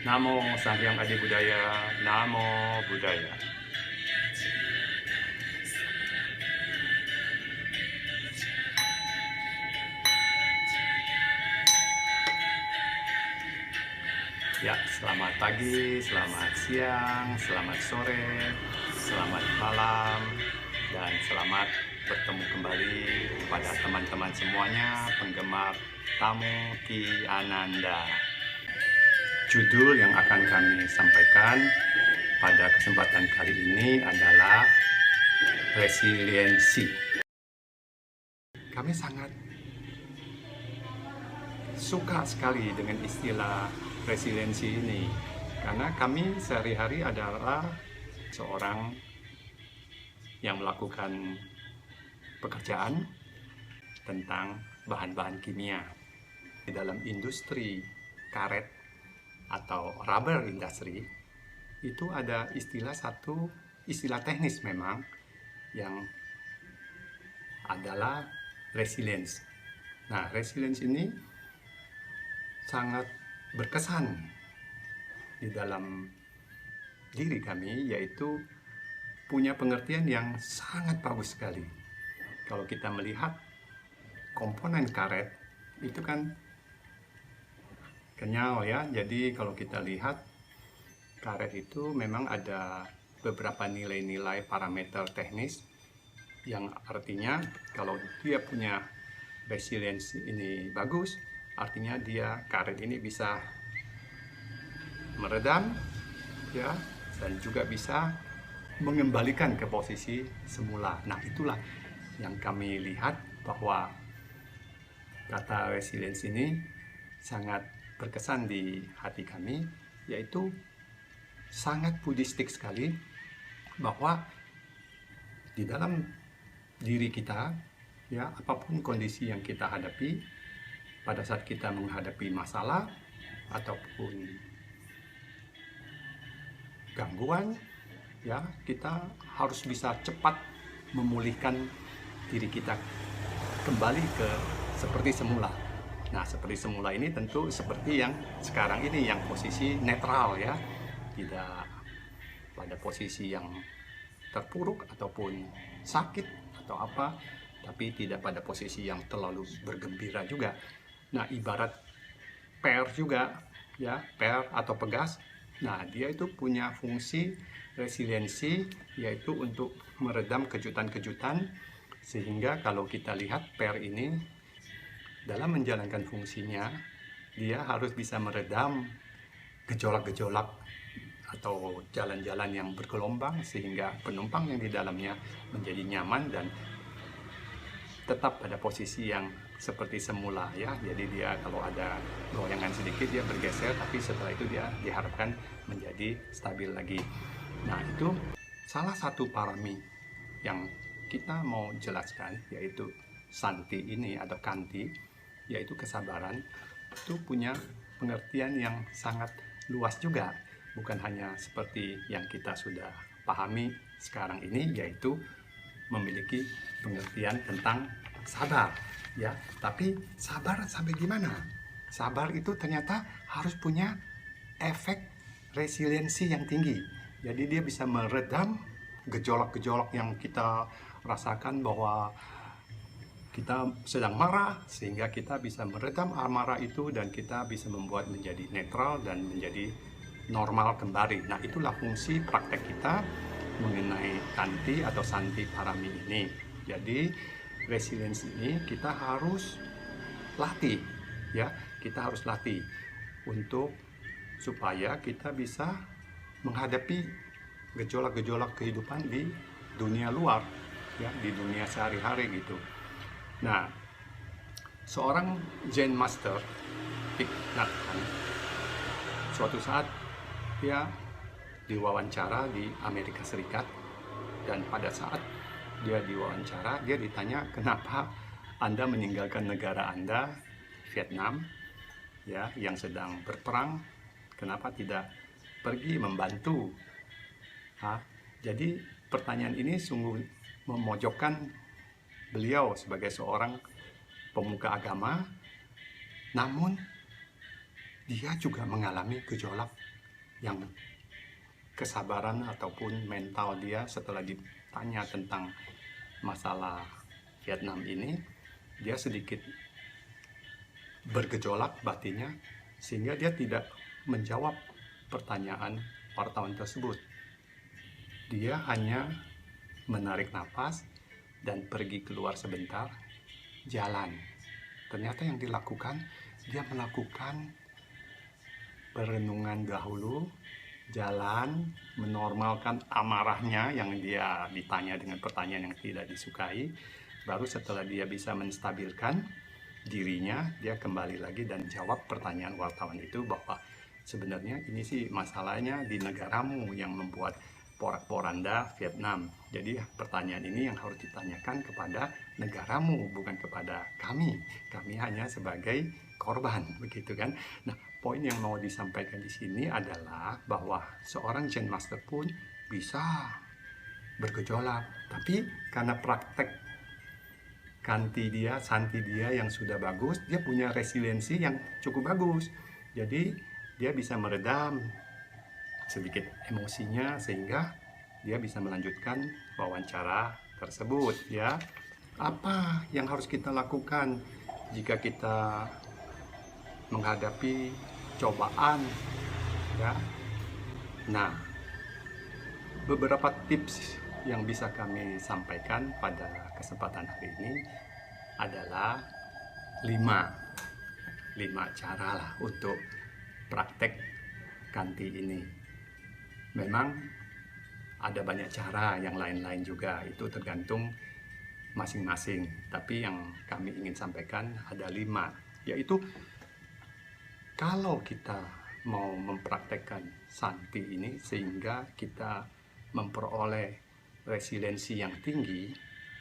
Namo Sang Hyang Adi Budaya, Namo Buddhaya. Ya, selamat pagi, selamat siang, selamat sore, selamat malam, dan selamat bertemu kembali kepada teman-teman semuanya penggemar Tamu Ki Ananda. Judul yang akan kami sampaikan pada kesempatan kali ini adalah resiliensi. Kami sangat suka sekali dengan istilah resiliensi ini karena kami sehari-hari adalah seorang yang melakukan pekerjaan tentang bahan-bahan kimia di dalam industri karet atau rubber industry. Itu ada istilah teknis memang yang adalah resilience. Nah, resilience ini sangat berkesan di dalam diri kami, yaitu punya pengertian yang sangat bagus sekali. Kalau kita melihat komponen karet itu kan kenyal ya, jadi kalau kita lihat karet itu memang ada beberapa nilai-nilai parameter teknis yang artinya kalau dia punya resilience ini bagus, artinya dia karet ini bisa meredam ya, dan juga bisa mengembalikan ke posisi semula. Nah, itulah yang kami lihat bahwa kata resilience ini sangat berkesan di hati kami, yaitu sangat buddhistik sekali bahwa di dalam diri kita ya, apapun kondisi yang kita hadapi pada saat kita menghadapi masalah ataupun gangguan ya, kita harus bisa cepat memulihkan diri kita kembali ke seperti semula. Nah, seperti semula ini tentu seperti yang sekarang ini, yang posisi netral ya, tidak pada posisi yang terpuruk ataupun sakit atau apa, tapi tidak pada posisi yang terlalu bergembira juga. Nah, ibarat per juga ya, per atau pegas. Nah, dia itu punya fungsi resiliensi, yaitu untuk meredam kejutan-kejutan, sehingga kalau kita lihat per ini dalam menjalankan fungsinya, dia harus bisa meredam gejolak-gejolak atau jalan-jalan yang bergelombang, sehingga penumpang yang di dalamnya menjadi nyaman dan tetap pada posisi yang seperti semula ya. Jadi dia kalau ada goyangan sedikit dia bergeser, tapi setelah itu dia diharapkan menjadi stabil lagi. Nah, itu salah satu parami yang kita mau jelaskan, yaitu santi ini atau kanti, yaitu kesabaran. Itu punya pengertian yang sangat luas juga, bukan hanya seperti yang kita sudah pahami sekarang ini, yaitu memiliki pengertian tentang sabar ya. Tapi sabar sampai gimana? Sabar itu ternyata harus punya efek resiliensi yang tinggi. Jadi dia bisa meredam gejolak-gejolak yang kita rasakan, bahwa kita sedang marah, sehingga kita bisa meredam amarah itu dan kita bisa membuat menjadi netral dan menjadi normal kembali. Nah, itulah fungsi praktek kita mengenai kanti atau santi parami ini. Jadi resilience ini kita harus latih ya, kita harus latih untuk supaya kita bisa menghadapi gejolak-gejolak kehidupan di dunia luar ya, di dunia sehari-hari gitu. Nah, seorang Zen Master Thich Nhat Hanh suatu saat dia diwawancara di Amerika Serikat, dan pada saat dia diwawancara, dia ditanya, kenapa Anda meninggalkan negara Anda, Vietnam ya, yang sedang berperang, kenapa tidak pergi membantu? Jadi pertanyaan ini sungguh memojokkan beliau sebagai seorang pemuka agama, namun dia juga mengalami gejolak yang kesabaran ataupun mental dia setelah ditanya tentang masalah Vietnam ini, dia sedikit bergejolak batinnya sehingga dia tidak menjawab pertanyaan wartawan tersebut. Dia hanya menarik nafas dan pergi keluar sebentar, jalan. Ternyata yang dilakukan, dia melakukan perenungan dahulu, jalan, menormalkan amarahnya yang dia ditanya dengan pertanyaan yang tidak disukai. Baru setelah dia bisa menstabilkan dirinya, dia kembali lagi dan jawab pertanyaan wartawan itu bahwa sebenarnya ini sih masalahnya di negaramu yang membuat porak-poranda Vietnam. Jadi pertanyaan ini yang harus ditanyakan kepada negaramu, bukan kepada kami. Kami hanya sebagai korban, begitu kan? Nah, poin yang mau disampaikan di sini adalah bahwa seorang Zen Master pun bisa bergejolak, tapi karena praktek santi dia yang sudah bagus, dia punya resiliensi yang cukup bagus. Jadi dia bisa meredam sedikit emosinya sehingga dia bisa melanjutkan wawancara tersebut, ya. Apa yang harus kita lakukan jika kita menghadapi cobaan, ya? Nah, beberapa tips yang bisa kami sampaikan pada kesempatan hari ini adalah 5 cara lah untuk praktek kanti ini. Memang ada banyak cara yang lain-lain juga, itu tergantung masing-masing. Tapi yang kami ingin sampaikan ada 5, yaitu kalau kita mau mempraktekkan santi ini sehingga kita memperoleh resiliensi yang tinggi,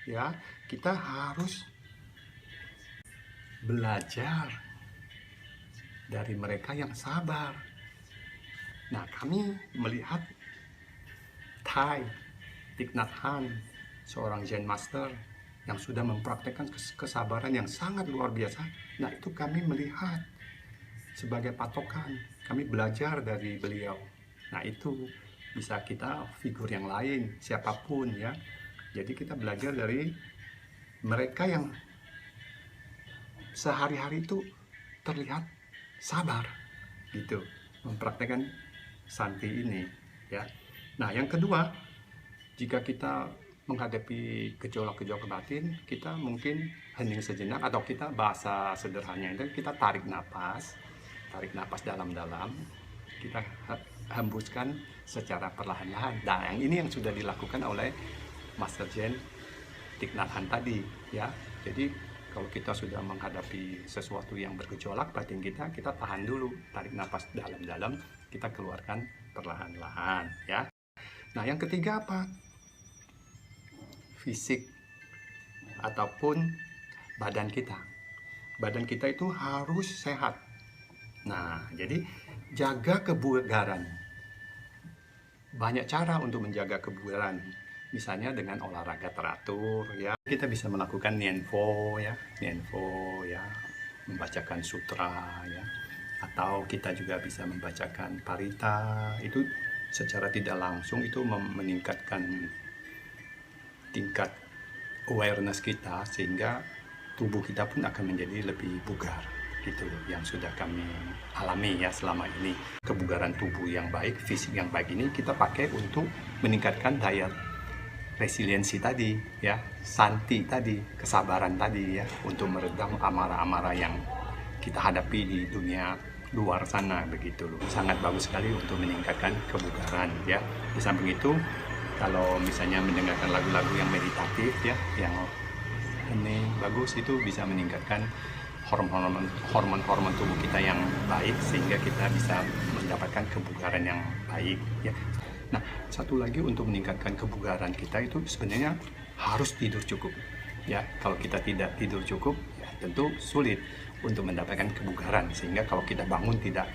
ya, kita harus belajar dari mereka yang sabar. Nah, kami melihat Thich Nhat Hanh, seorang Zen Master yang sudah mempraktekkan kesabaran yang sangat luar biasa. Nah, itu kami melihat sebagai patokan. Kami belajar dari beliau. Nah, itu bisa kita figur yang lain, siapapun, ya. Jadi kita belajar dari mereka yang sehari-hari itu terlihat sabar, gitu, mempraktekkan santi ini, ya. Nah, yang kedua, jika kita menghadapi gejolak-gejolak batin, kita mungkin hening sejenak, atau kita bahasa sederhananya itu kita tarik napas dalam-dalam, kita hembuskan secara perlahan-lahan. Nah, yang ini yang sudah dilakukan oleh Master Zen Thich Nhat Hanh tadi, ya. Jadi kalau kita sudah menghadapi sesuatu yang bergejolak batin kita tahan dulu, tarik napas dalam-dalam, kita keluarkan perlahan-lahan, ya. Nah, yang ketiga apa? Fisik ataupun badan kita. Badan kita itu harus sehat. Nah, jadi jaga kebugaran. Banyak cara untuk menjaga kebugaran. Misalnya dengan olahraga teratur, ya. Kita bisa melakukan Nianfo, ya. Nianfo, ya. Membacakan sutra, ya. Atau kita juga bisa membacakan parita. Itu secara tidak langsung itu meningkatkan tingkat awareness kita sehingga tubuh kita pun akan menjadi lebih bugar, gitu, yang sudah kami alami ya selama ini. Kebugaran tubuh yang baik, fisik yang baik ini kita pakai untuk meningkatkan daya resiliensi tadi, ya, santi tadi, kesabaran tadi, ya, untuk meredam amarah-amarah yang kita hadapi di dunia luar sana, begitu loh. Sangat bagus sekali untuk meningkatkan kebugaran, ya. Di samping itu, kalau misalnya mendengarkan lagu-lagu yang meditatif, ya, yang ini bagus, itu bisa meningkatkan hormon-hormon tubuh kita yang baik sehingga kita bisa mendapatkan kebugaran yang baik, ya. Nah, satu lagi untuk meningkatkan kebugaran kita itu sebenarnya harus tidur cukup, ya. Kalau kita tidak tidur cukup, ya, tentu sulit untuk mendapatkan kebugaran, sehingga kalau kita bangun tidak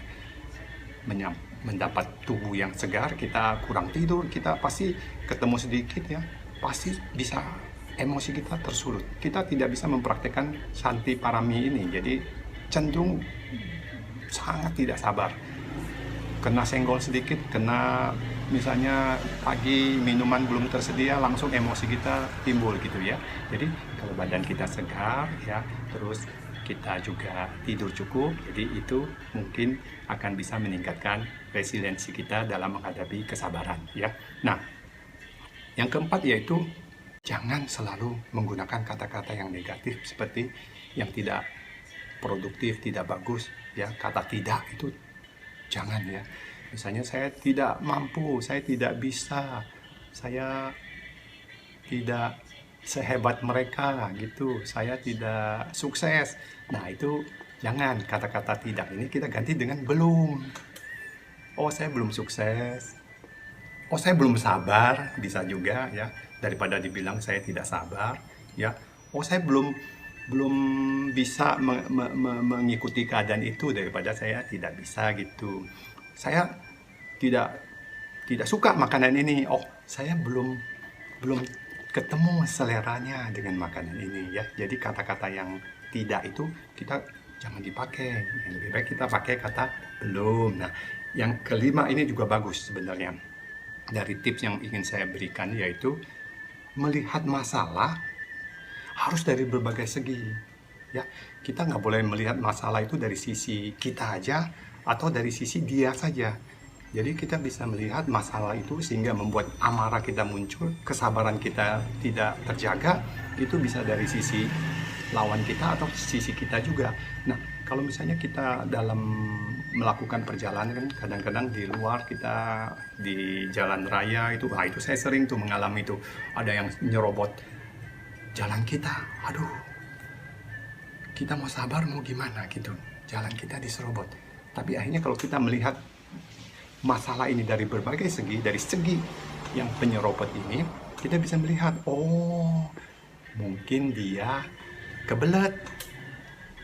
mendapat tubuh yang segar, kita kurang tidur, kita pasti ketemu sedikit, ya, pasti bisa emosi kita tersulut. Kita tidak bisa mempraktekkan santi parami ini, jadi cenderung sangat tidak sabar. Kena senggol sedikit, kena misalnya pagi minuman belum tersedia, langsung emosi kita timbul gitu ya. Jadi kalau badan kita segar ya, terus kita juga tidur cukup, jadi itu mungkin akan bisa meningkatkan resiliensi kita dalam menghadapi kesabaran ya. Nah, yang keempat yaitu jangan selalu menggunakan kata-kata yang negatif seperti yang tidak produktif, tidak bagus ya. Kata tidak itu jangan ya. Misalnya saya tidak mampu, saya tidak bisa, saya tidak sehebat mereka gitu, saya tidak sukses. Nah itu jangan, kata-kata tidak ini kita ganti dengan belum. Oh saya belum sukses, oh saya belum sabar, bisa juga ya, daripada dibilang saya tidak sabar ya. Oh saya belum bisa mengikuti keadaan itu, daripada saya tidak bisa gitu. Saya tidak suka makanan ini, oh saya belum ketemu seleranya dengan makanan ini ya. Jadi kata-kata yang tidak itu kita jangan dipakai, yang lebih baik kita pakai kata belum. Nah yang kelima ini juga bagus sebenarnya, dari tips yang ingin saya berikan, yaitu melihat masalah harus dari berbagai segi ya. Kita nggak boleh melihat masalah itu dari sisi kita aja atau dari sisi dia saja. Jadi kita bisa melihat masalah itu sehingga membuat amarah kita muncul, kesabaran kita tidak terjaga, itu bisa dari sisi lawan kita atau sisi kita juga. Nah kalau misalnya kita dalam melakukan perjalanan kan kadang-kadang di luar, kita di jalan raya itu, itu saya sering tuh mengalami itu, ada yang nyerobot jalan kita. Aduh, kita mau sabar mau gimana gitu, jalan kita diserobot. Tapi akhirnya kalau kita melihat masalah ini dari berbagai segi, dari segi yang penyerobot ini, kita bisa melihat, oh mungkin dia kebelet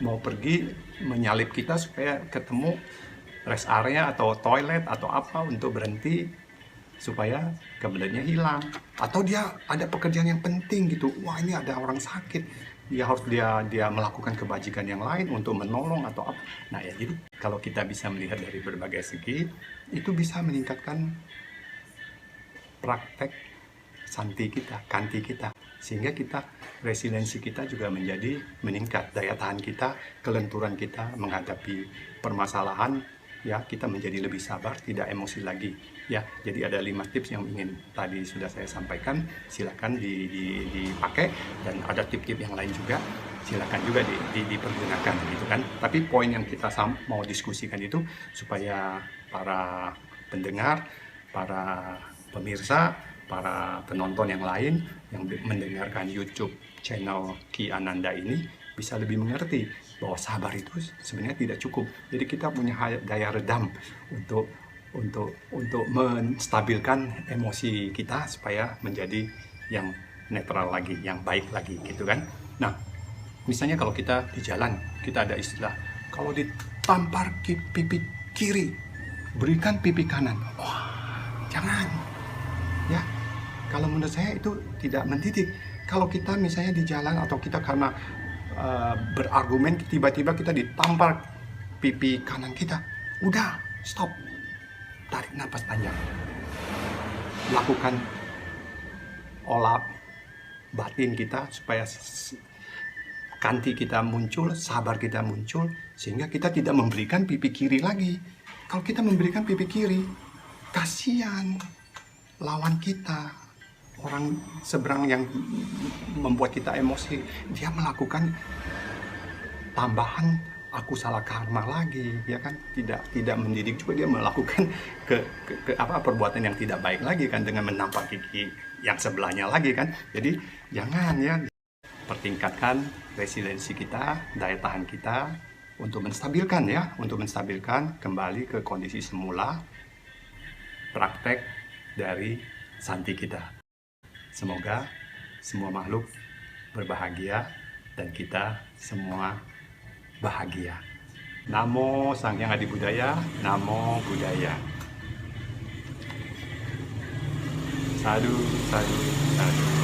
mau pergi menyalip kita supaya ketemu rest area atau toilet atau apa untuk berhenti supaya kebeletnya hilang, atau dia ada pekerjaan yang penting gitu. Wah ini ada orang sakit, dia harus dia melakukan kebajikan yang lain untuk menolong atau apa. Nah ya, jadi kalau kita bisa melihat dari berbagai segi, itu bisa meningkatkan praktek santi kita, kanti kita, sehingga kita resiliensi kita juga menjadi meningkat, daya tahan kita, kelenturan kita menghadapi permasalahan ya, kita menjadi lebih sabar, tidak emosi lagi ya. Jadi ada 5 tips yang ingin tadi sudah saya sampaikan, silakan dipakai, dan ada tip-tip yang lain juga silakan juga dipergunakan gitu kan. Tapi poin yang kita mau diskusikan itu supaya para pendengar, para pemirsa, para penonton yang lain yang mendengarkan YouTube channel Ki Ananda ini bisa lebih mengerti bahwa sabar itu sebenarnya tidak cukup. Jadi kita punya daya redam untuk menstabilkan emosi kita supaya menjadi yang netral lagi, yang baik lagi gitu kan. Nah, misalnya kalau kita di jalan, kita ada istilah, kalau ditampar pipi kiri, berikan pipi kanan. Wah, jangan. Ya, kalau menurut saya itu tidak mendidik. Kalau kita misalnya di jalan atau kita karena berargumen tiba-tiba kita ditampar pipi kanan kita, udah stop, tarik napas panjang, lakukan olah batin kita supaya kanti kita muncul, sabar kita muncul, sehingga kita tidak memberikan pipi kiri lagi. Kalau kita memberikan pipi kiri, kasihan lawan kita, orang seberang yang membuat kita emosi, dia melakukan tambahan aku salah karma lagi, ya kan? Tidak mendidik juga, dia melakukan perbuatan yang tidak baik lagi kan, dengan menampar gigi yang sebelahnya lagi kan. Jadi jangan ya, pertingkatkan resiliensi kita, daya tahan kita untuk menstabilkan ya, untuk menstabilkan kembali ke kondisi semula, praktek dari santi kita. Semoga semua makhluk berbahagia dan kita semua bahagia. Namo Sang Hyang Adi Budaya, Namo Buddhaya. Sadhu, sadhu, sadhu.